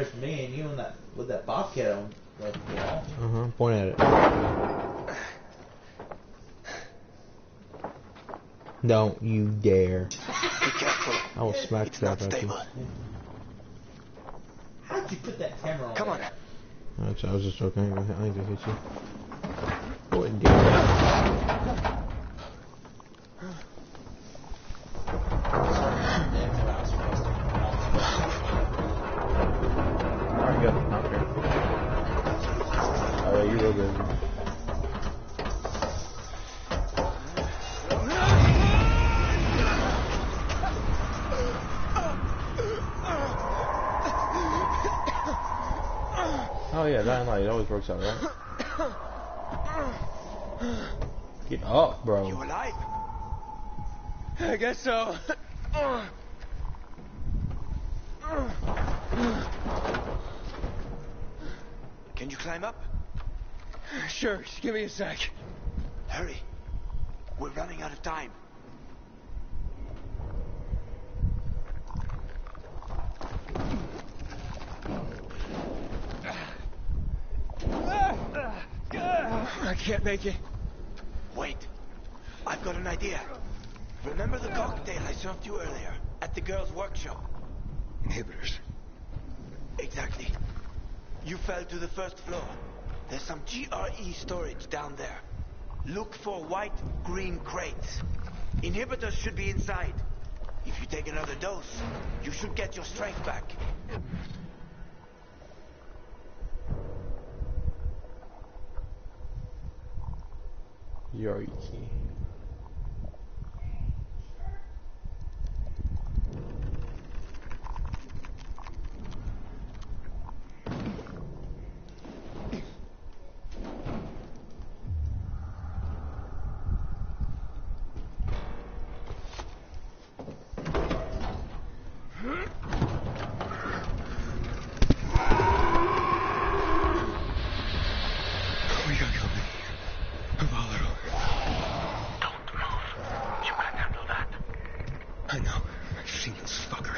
There's me and you and that with that bobcat on the wall. Point at it. Don't you dare. Be careful. I will smack It's that not out of you. stable. How'd you put that camera on? Come on. there? I was just joking. I ain't gonna hit you. Go ahead and do it. Alright, go. Not fair. Alright, you're real good. Oh yeah, dying light. It always works out, right? Get up, bro. You alive? I guess so. Can you climb up? Sure, just give me a sec. Hurry. We're running out of time. I can't make it. Wait. I've got an idea. Remember the cocktail I served you earlier at the girls' workshop? Inhibitors. Exactly. You fell to the first floor. There's some GRE storage down there. Look for white, green crates. Inhibitors should be inside. If you take another dose, you should get your strength back. You're key. We got company. Apollo. Don't move. You can handle that. I know. I've seen this fucker.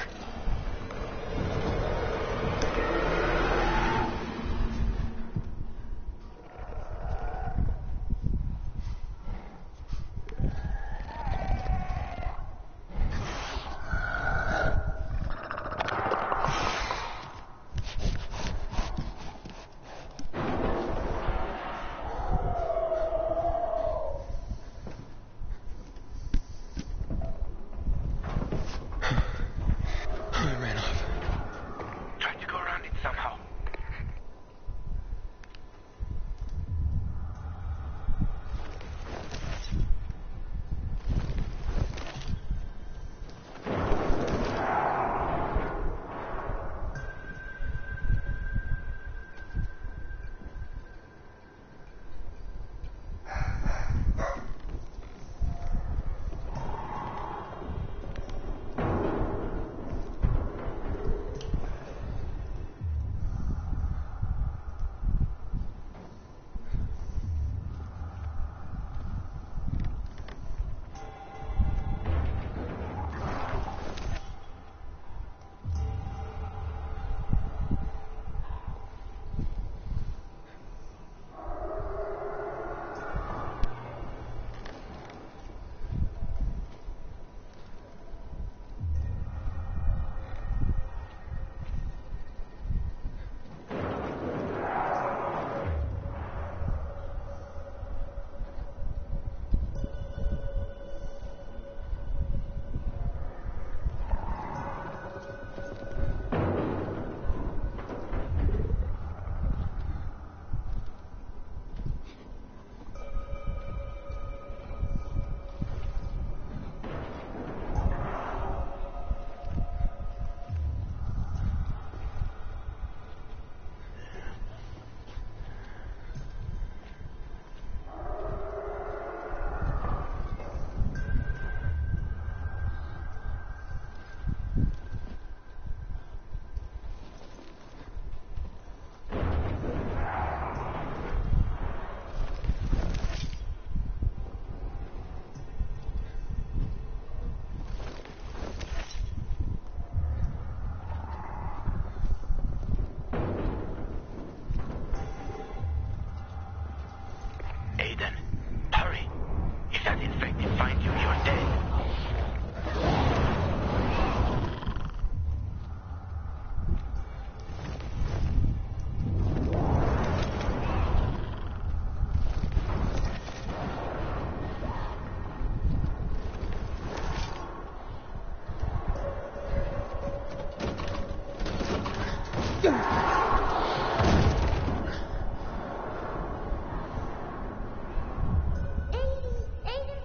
Aiden's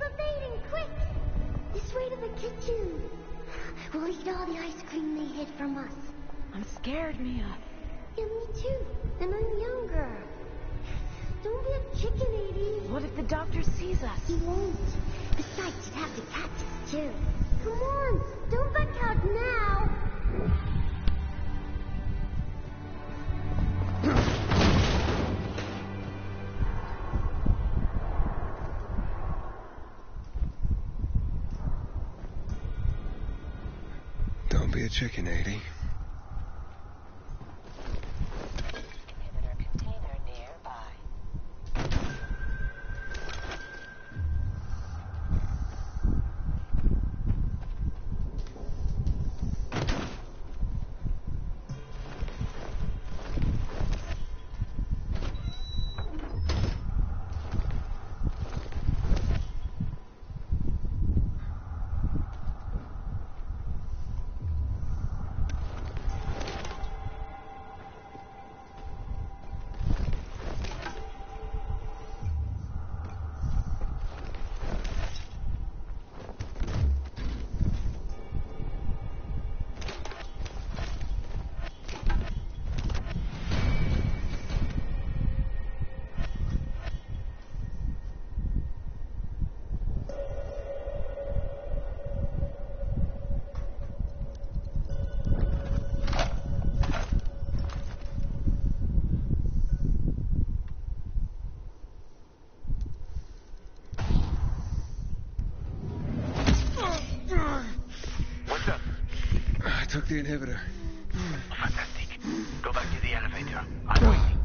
evading, quick! This way to the kitchen. We'll eat all the ice cream they hid from us. I'm scared, Mia. Yeah, me too. And I'm younger. Don't be a chicken, Aiden. What if the doctor sees us? He won't. Besides, you'd have to catch us, too. Come on, don't back out now. Don't be a chicken, 80. Inhibitor container nearby. What's up? I took the inhibitor. Fantastic. Go back to the elevator. I'm waiting.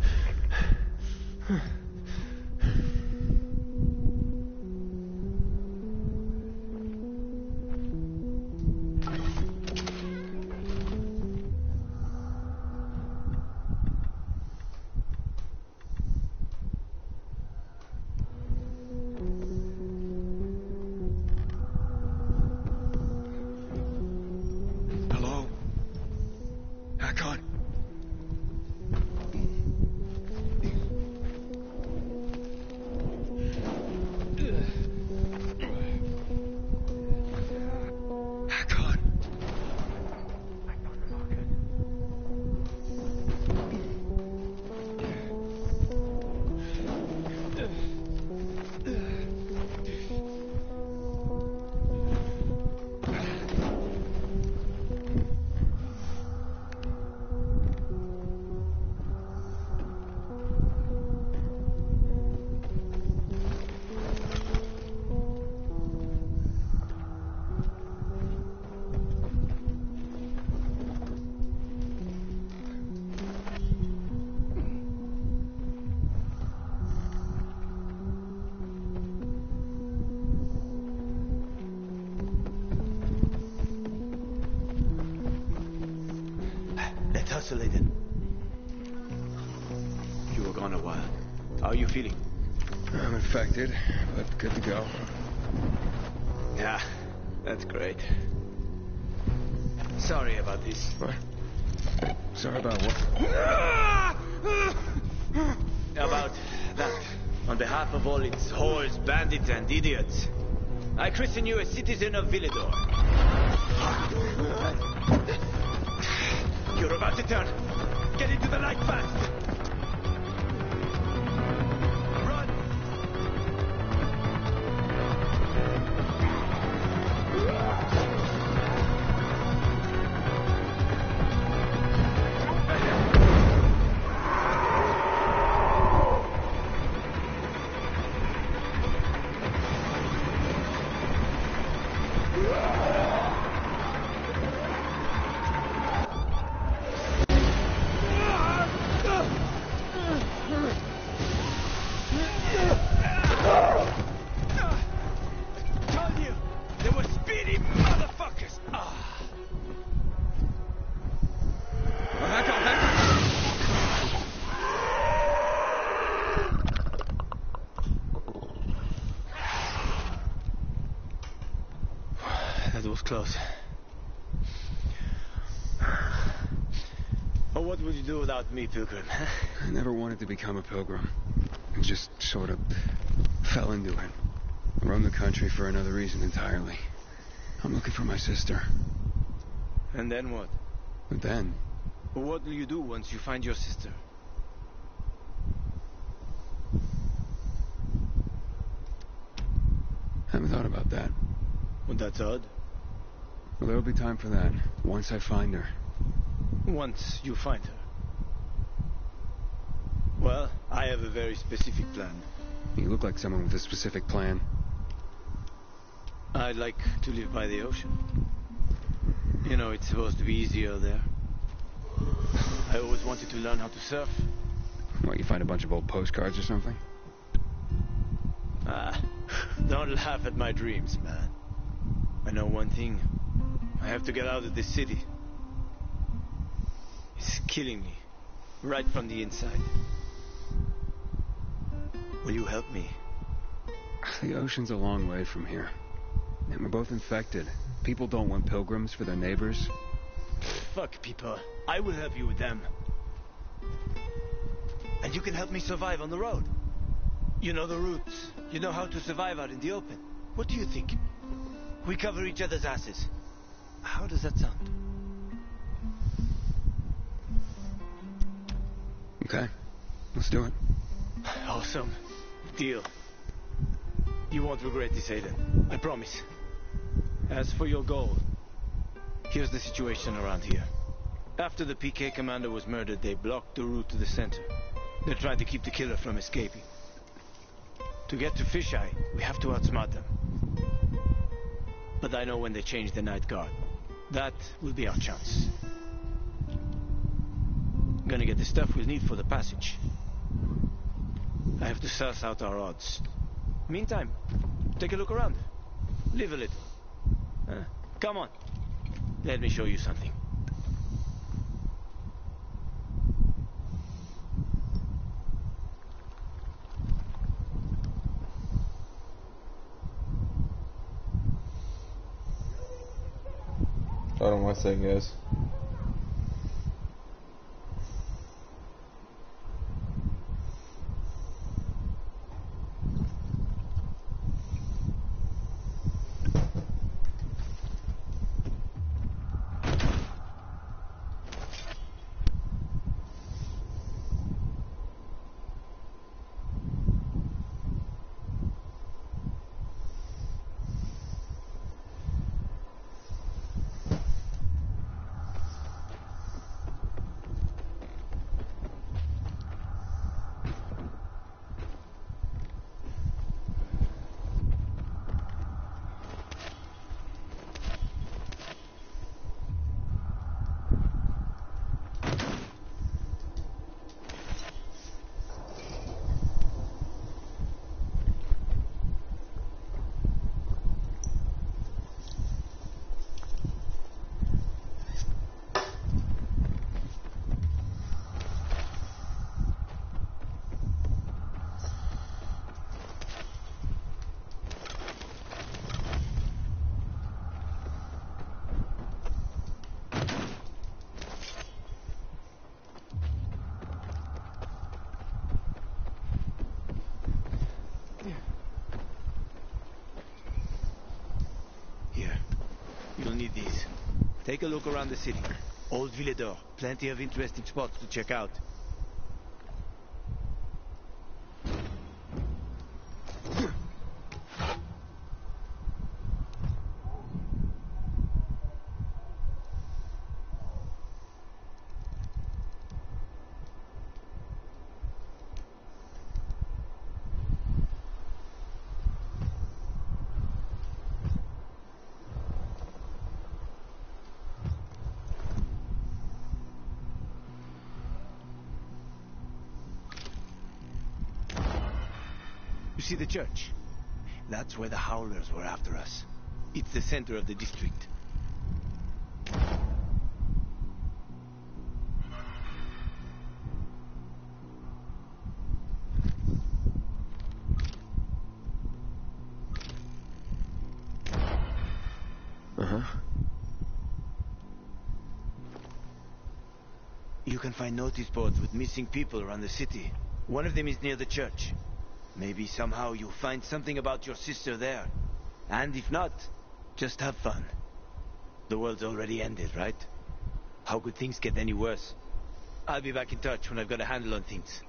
Hello? Hakon? Hakon? Let's hustle, Aiden. You were gone a while. How are you feeling? I'm infected, but good to go. Yeah, that's great. Sorry about this. What? Sorry about what? About that. On behalf of all its whores, bandits, and idiots, I christen you a citizen of Villador. You're about to turn. Get into the light fast. Run. Told you, they were speedy motherfuckers. That was close. Or what would you do without me, Pilgrim? I never wanted to become a pilgrim. I just sort of fell into it. I roamed the country for another reason entirely. I'm looking for my sister. And then what? But then, What will you do once you find your sister? haven't thought about that. Well, that's odd. Well, there'll be time for that, once I find her. Once you find her. Well, I have a very specific plan. You look like someone with a specific plan. I'd like to live by the ocean. You know, it's supposed to be easier there. I always wanted to learn how to surf. What, you find a bunch of old postcards or something? Ah, don't laugh at my dreams, man. I know one thing. I have to get out of this city. It's killing me. Right from the inside. Will you help me? The ocean's a long way from here. And we're both infected. People don't want pilgrims for their neighbors. Fuck people. I will help you with them. And you can help me survive on the road. You know the routes. You know how to survive out in the open. What do you think? We cover each other's asses. How does that sound? Okay, let's do it. Awesome. Deal. You won't regret this, Aiden. I promise. As for your goal, here's the situation around here. After the PK commander was murdered, they blocked the route to the center. They're trying to keep the killer from escaping. To get to Fisheye, we have to outsmart them. But I know when they change the night guard. That will be our chance. Gonna get the stuff we'll need for the passage. I have to suss out our odds. Meantime, take a look around. Live a little. Come on. Let me show you something. Hold on one second, guys. Here. You'll need these. Take a look around the city. Old Villedor. Plenty of interesting spots to check out. You see the church? That's where the Howlers were after us. It's the center of the district. You can find notice boards with missing people around the city. One of them is near the church. Maybe somehow you'll find something about your sister there. And if not, just have fun. The world's already ended, right? How could things get any worse? I'll be back in touch when I've got a handle on things.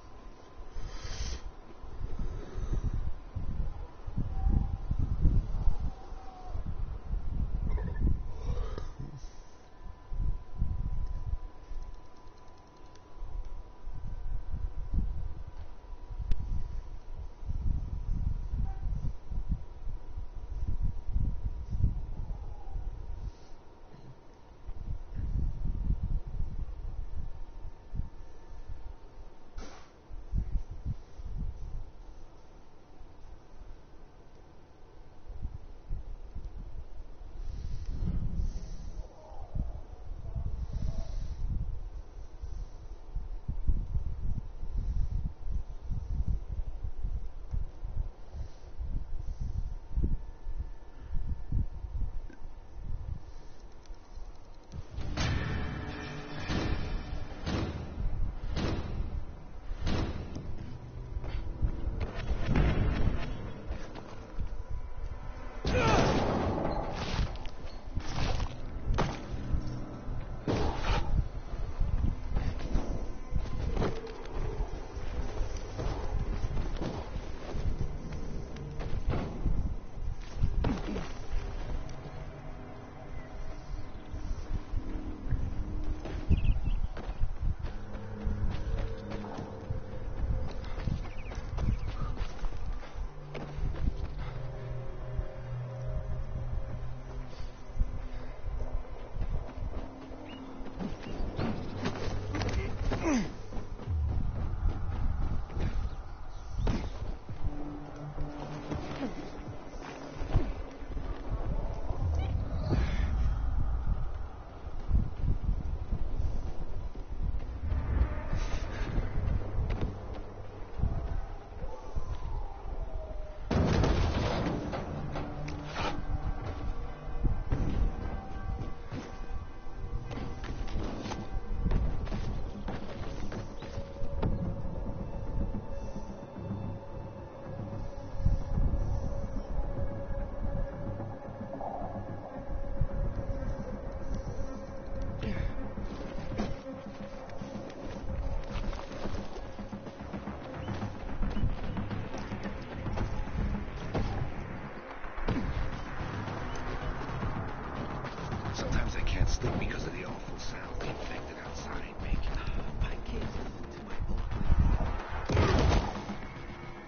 Sometimes I can't sleep because of the awful sound the infected outside make. I can't listen to my own.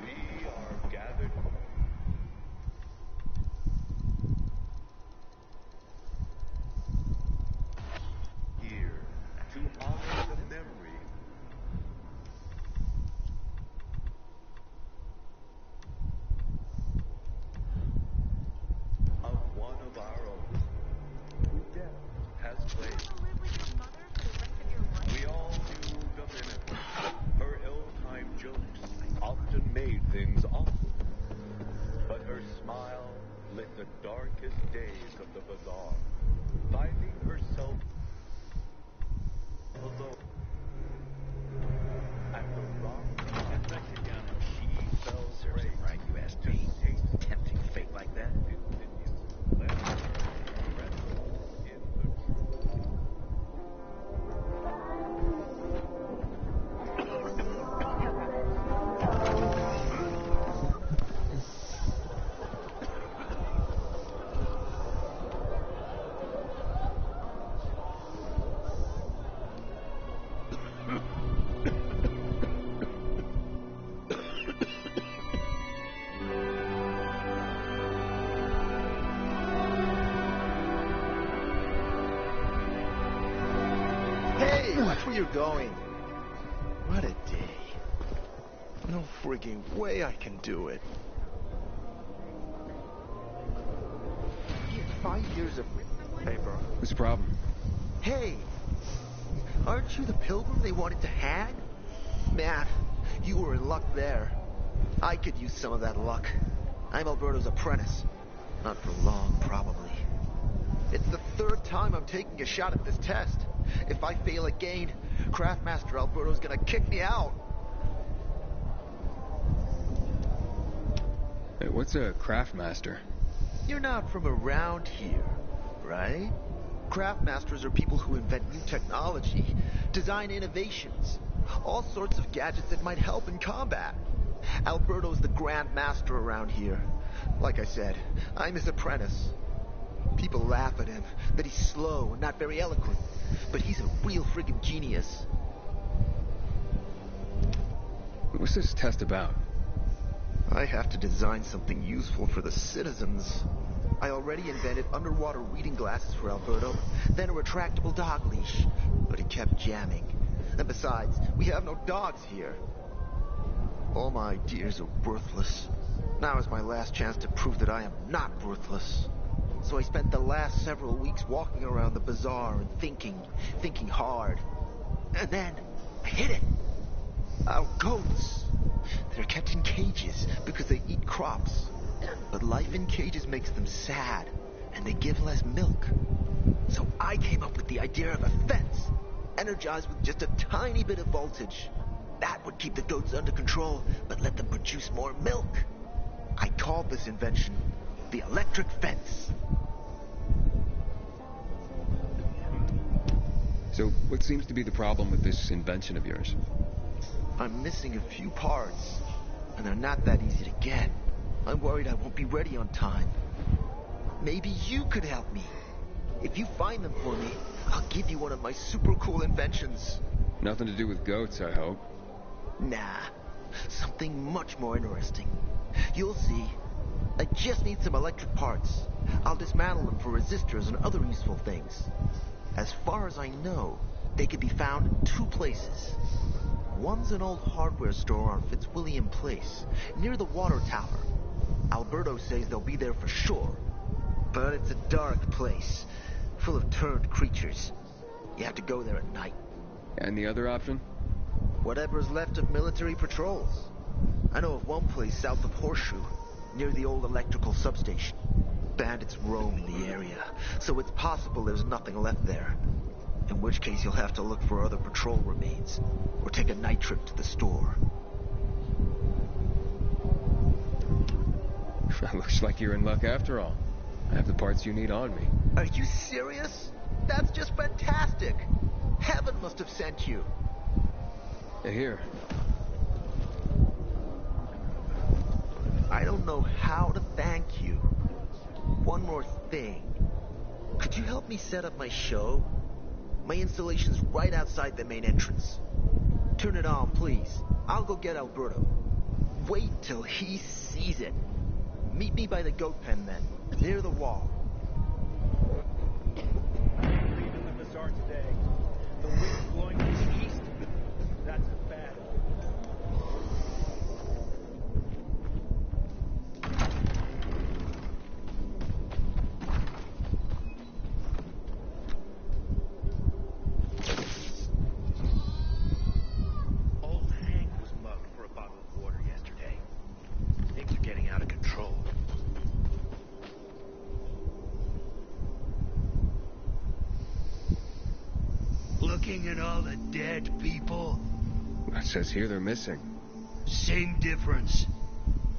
We are gathered here to honor the memory of one of our own who death has claimed. We all knew the mimic. Her ill-timed jokes often made things awkward. But her smile lit the darkest days of the bazaar, finding herself alone at the rock and Mexican. She fell prey Right, you asked to me. taste Tempting fate like that. let her rest in the truth. Hey, watch where you're going. What a day. No frigging way I can do it. 5 years of... Hey, bro. What's the problem? Hey, aren't you the pilgrim they wanted to hang? Man, you were in luck there. I could use some of that luck. I'm Alberto's apprentice. Not for long, probably. It's the third time I'm taking a shot at this test. If I fail again, Craftmaster Alberto's gonna kick me out. Hey, what's a craftmaster? You're not from around here, right? Craftmasters are people who invent new technology, design innovations, all sorts of gadgets that might help in combat. Alberto's the Grand Master around here. Like I said, I'm his apprentice. People laugh at him, that he's slow and not very eloquent, but he's a real friggin' genius. What's this test about? I have to design something useful for the citizens. I already invented underwater reading glasses for Alberto, then a retractable dog leash, but it kept jamming. And besides, we have no dogs here. All my ideas are worthless. Now is my last chance to prove that I am not worthless. So I spent the last several weeks walking around the bazaar and thinking hard. And then, I hit it. Our goats. They're kept in cages because they eat crops. But life in cages makes them sad, and they give less milk. So I came up with the idea of a fence, energized with just a tiny bit of voltage. That would keep the goats under control, but let them produce more milk. I called this invention the electric fence. So, what seems to be the problem with this invention of yours? I'm missing a few parts, and they're not that easy to get. I'm worried I won't be ready on time. Maybe you could help me. If you find them for me, I'll give you one of my super cool inventions. Nothing to do with goats, I hope. Nah, something much more interesting. You'll see. I just need some electric parts. I'll dismantle them for resistors and other useful things. As far as I know, they can be found in two places. One's an old hardware store on Fitzwilliam Place, near the water tower. Alberto says they'll be there for sure. But it's a dark place, full of turned creatures. You have to go there at night. And the other option? Whatever's left of military patrols. I know of one place south of Horseshoe, near the old electrical substation. Bandits roam in the area, so it's possible there's nothing left there. In which case you'll have to look for other patrol remains, or take a night trip to the store. Looks like you're in luck after all. I have the parts you need on me. Are you serious? That's just fantastic! Heaven must have sent you. Here. I don't know how to thank you. One more thing. Could you help me set up my show? My installation's right outside the main entrance. Turn it on, please. I'll go get Alberto. Wait till he sees it. Meet me by the goat pen then, near the wall. Leaving the bazaar today. The wind's blowing from the east. That's bad. Old Hank was mugged for a bottle of water yesterday. Things are getting out of control. Looking at all the dead people, It says here they're missing. same difference.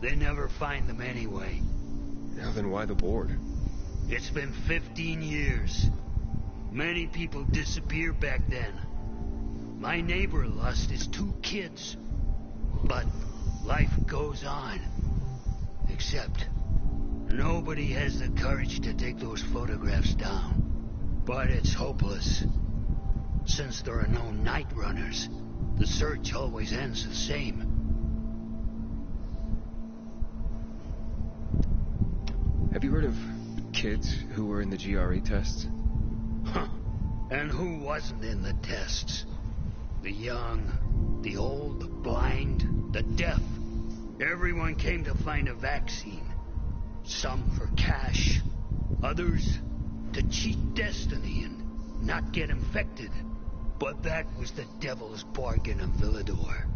They never find them anyway. Now then why the board? It's been 15 years. Many people disappeared back then. My neighbor lost his 2 kids. But life goes on. Except nobody has the courage to take those photographs down. But it's hopeless. Since there are no night runners, the search always ends the same. Have you heard of kids who were in the GRE tests? Huh. And who wasn't in the tests? The young, the old, the blind, the deaf. Everyone came to find a vaccine. Some for cash, others to cheat destiny and not get infected. But that was the devil's bargain in Villador.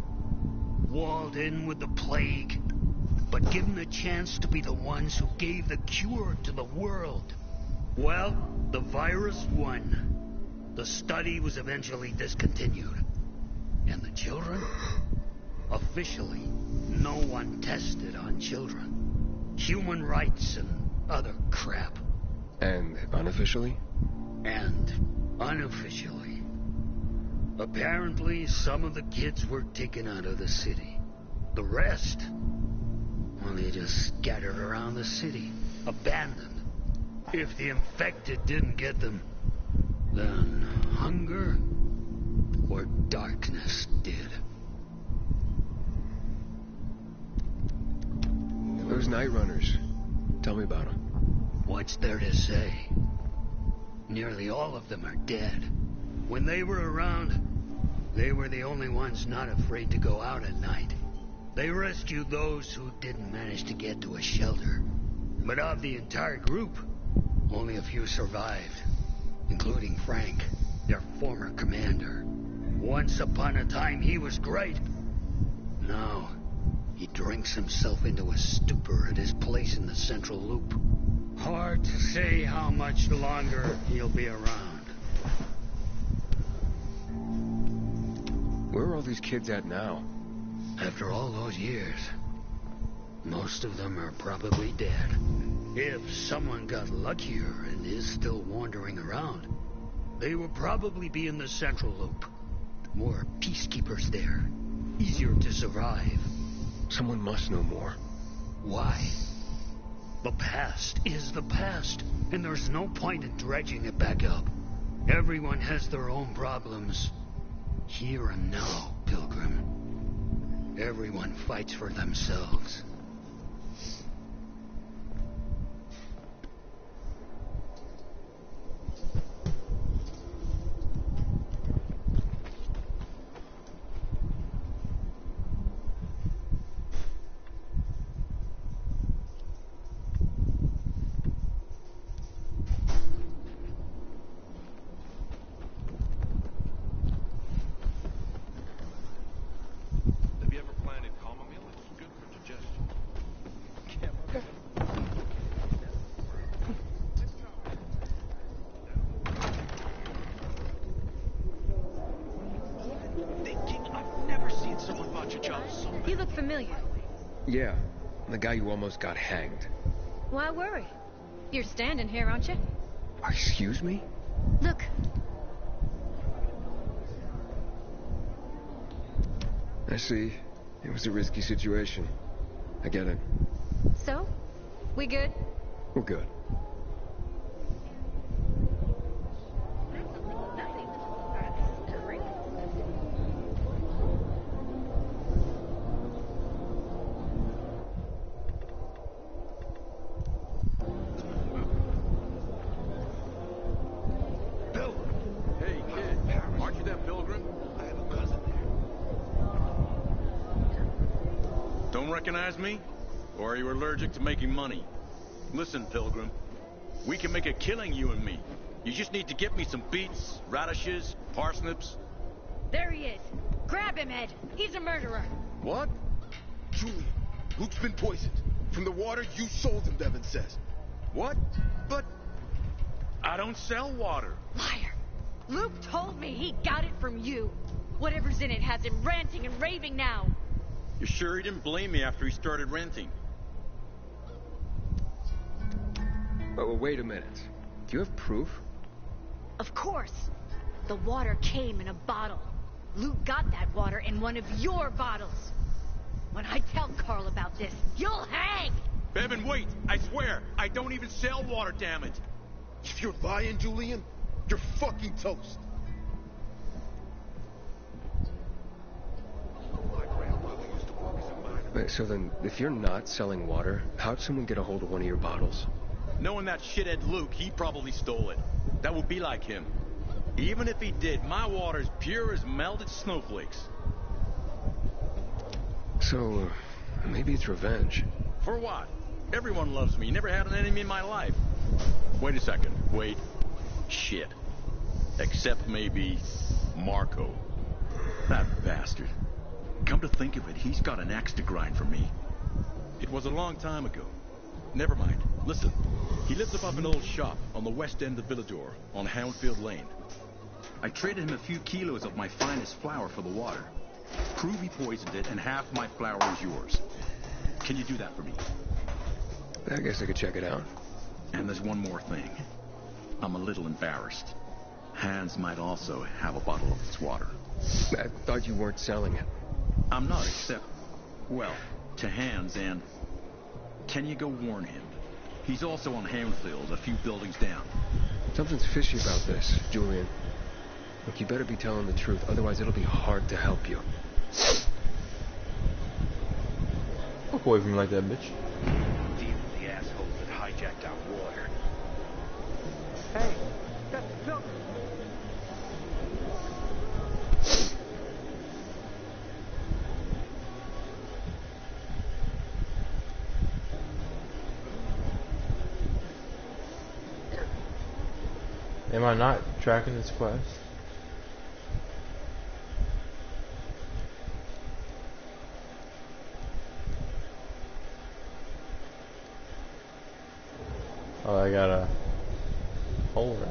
Walled in with the plague, but given the chance to be the ones who gave the cure to the world. Well, the virus won. the study was eventually discontinued. And the children? Officially, no one tested on children. Human rights and other crap. And unofficially? And unofficially. Apparently, some of the kids were taken out of the city. The rest, well, they just scattered around the city, abandoned. If the infected didn't get them, then hunger or darkness did. Those night runners. Tell me about them. What's there to say? Nearly all of them are dead. When they were around, they were the only ones not afraid to go out at night. They rescued those who didn't manage to get to a shelter. But of the entire group, only a few survived, including Frank, their former commander. Once upon a time, he was great. Now, he drinks himself into a stupor at his place in the Central Loop. Hard to say how much longer he'll be around. Where are all these kids at now? After all those years, most of them are probably dead. If someone got luckier and is still wandering around, they will probably be in the Central Loop. More peacekeepers there. Easier to survive. Someone must know more. Why? The past is the past, and there's no point in dredging it back up. Everyone has their own problems. Here and now, Pilgrim. Everyone fights for themselves. You look familiar. Yeah, the guy who almost got hanged. Why worry? You're standing here, aren't you? Excuse me? Look. I see. It was a risky situation. I get it. So? We good? We're good. Recognize me? Or are you allergic to making money? Listen, Pilgrim. We can make a killing, you and me. You just need to get me some beets, radishes, parsnips. There he is. Grab him, Ed. He's a murderer. What? Julian, Luke's been poisoned. From the water you sold him, Devin says. What? But I don't sell water. Liar. Luke told me he got it from you. Whatever's in it has him ranting and raving now. You sure he didn't blame me after he started ranting? Oh, wait a minute. Do you have proof? Of course. The water came in a bottle. Luke got that water in one of your bottles. When I tell Carl about this, you'll hang! Bevan, wait! I swear, I don't even sell water, damn it! If you're lying, Julian, you're fucking toast. Wait, so then, if you're not selling water, how'd someone get a hold of one of your bottles? Knowing that shithead Luke, he probably stole it. That would be like him. Even if he did, my water's pure as melted snowflakes. So, maybe it's revenge. For what? Everyone loves me. Never had an enemy in my life. Wait a second. Wait. Shit. Except maybe Marco. That bastard. Come to think of it, he's got an axe to grind for me. It was a long time ago. Never mind. Listen, he lives above an old shop on the west end of Villador, on Houndfield Lane. I traded him a few kilos of my finest flour for the water. Prove he poisoned it, and half my flour is yours. Can you do that for me? I guess I could check it out. And there's one more thing. I'm a little embarrassed. Hans might also have a bottle of its water. I thought you weren't selling it. I'm not, except, well, to Hans, and can you go warn him? He's also on Hamfield, a few buildings down. Something's fishy about this, Julian. Look, you better be telling the truth, otherwise it'll be hard to help you. Walk away from me like that, bitch. Deal with the assholes that hijacked our water. Hey, that's Silk. Am I not tracking this quest? Oh, I got a hole in it.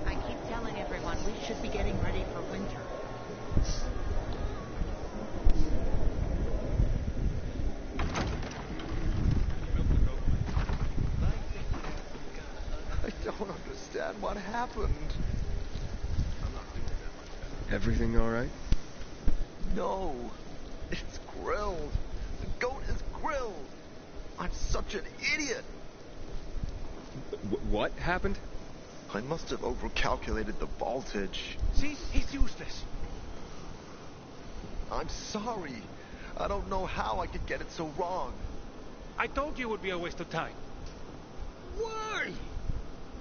I keep telling everyone we should be getting ready for winter. I don't understand what happened. Everything all right? No, it's grilled. The goat is grilled. I'm such an idiot. What happened? I must have overcalculated the voltage. See, he's useless. I'm sorry. I don't know how I could get it so wrong. I told you it would be a waste of time. Why?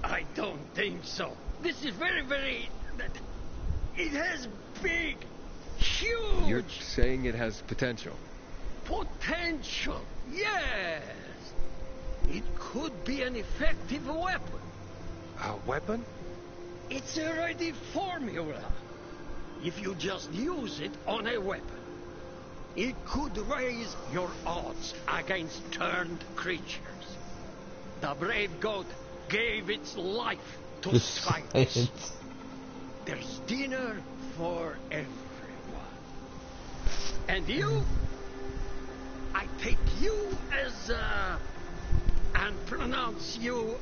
I don't think so. This is very... It has big, huge... You're saying it has potential. Potential, yes. It could be an effective weapon. A weapon? It's a ready formula. If you just use it on a weapon, it could raise your odds against turned creatures. The brave goat gave its life to science. There's dinner for everyone. And you? I take you as, and pronounce you,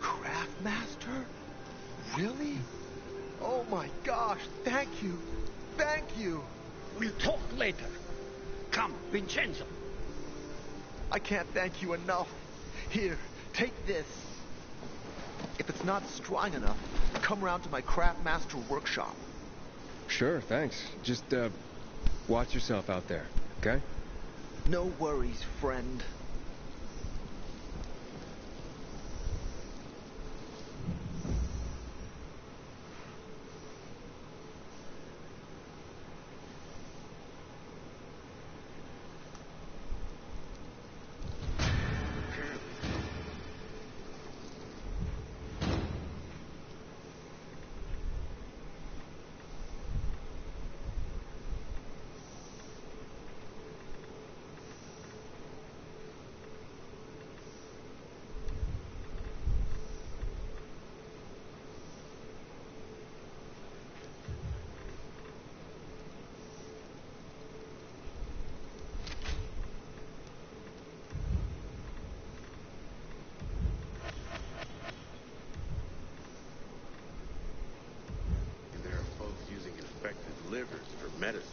Craftmaster? Really? Oh my gosh, thank you. Thank you. We'll talk later. Come, Vincenzo. I can't thank you enough. Here, take this. If it's not strong enough, come around to my Craftmaster workshop. Sure, thanks. Just, watch yourself out there, okay? No worries, friend. Livers for medicine.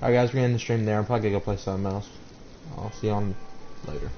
Alright guys, we're gonna end the stream there. I'm probably gonna go play something else. I'll see you on later.